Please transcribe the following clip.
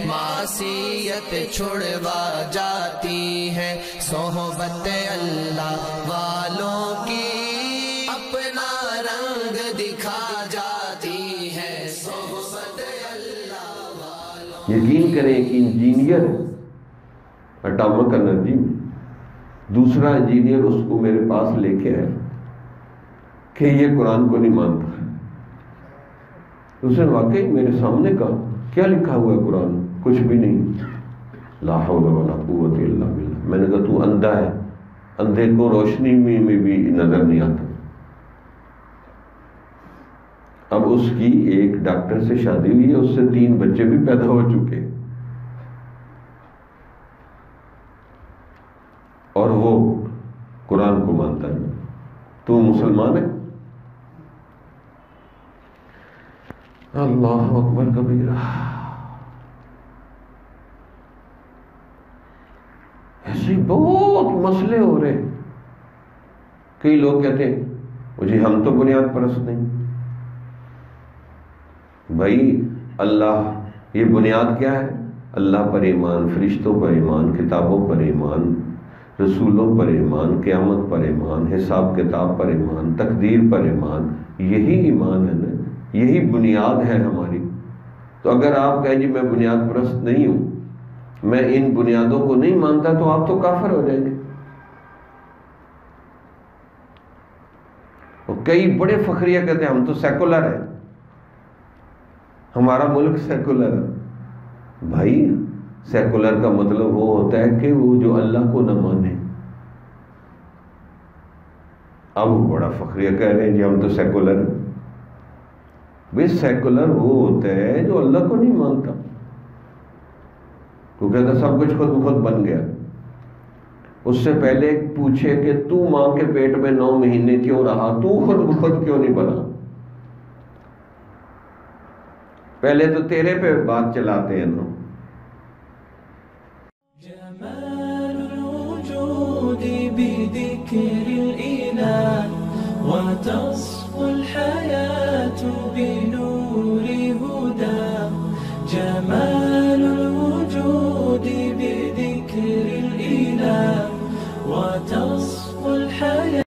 معصیت چھڑوا جاتی ہے، صحبت اللہ والوں کی اپنا رنگ دکھا جاتی ہے، صحبت اللہ والوں۔ یقین کریں ایک انجینئر اٹامک انرجی میں، دوسرا انجینئر اس کو میرے پاس لے کے آیا کہ یہ قرآن کو نہیں مانتا۔ اس نے واقعی میرے سامنے کہا کیا لکھا ہوا ہے قرآن؟ کچھ بھی نہیں، لا حول ولا قوت الا باللہ۔ میں نے کہا تو اندھا ہے، اندھے کو روشنی میں بھی نظر نہیں آتا۔ اب اس کی ایک ڈاکٹر سے شادی ہوئی ہے، اس سے 3 بچے بھی پیدا ہو چکے، اور وہ قرآن کو مانتا ہے۔ تو مسلمان ہے؟ اللہ اکبر کبیرہ۔ ایسے بہت مسئلے ہو رہے۔ کئی لوگ کہتے ہیں جی ہم تو بنیاد پرست نہیں۔ بھائی اللہ، یہ بنیاد کیا ہے؟ اللہ پر ایمان، فرشتوں پر ایمان، کتابوں پر ایمان، رسولوں پر ایمان، قیامت پر ایمان، حساب کتاب پر ایمان، تقدیر پر ایمان۔ یہی ایمان ہے نا، یہی بنیاد ہے ہماری۔ تو اگر آپ کہیں جی میں بنیاد پرست نہیں ہوں، میں ان بنیادوں کو نہیں مانتا، تو آپ تو کافر ہو جائیں گے۔ اور کئی بڑے فخریہ کہتے ہیں ہم تو سیکولر ہیں، ہمارا ملک سیکولر ہے۔ بھائی سیکولر کا مطلب وہ ہوتا ہے کہ وہ جو اللہ کو نہ مانے۔ اب وہ بڑا فخریہ کہہ رہے ہیں جی ہم تو سیکولر ہیں۔ بھائی سیکولر وہ ہوتا ہے جو اللہ کو نہیں مانتا۔ تو کہتا سب کچھ خود بخود بن گیا۔ اس سے پہلے پوچھے کہ تو ماں کے پیٹ میں 9 مہینے کیوں رہا، تو خود بخود کیوں نہیں بنا؟ پہلے تو تیرے پہ بات چلاتے ہیں نا۔ جمال الوجود بذکر الإله وتصف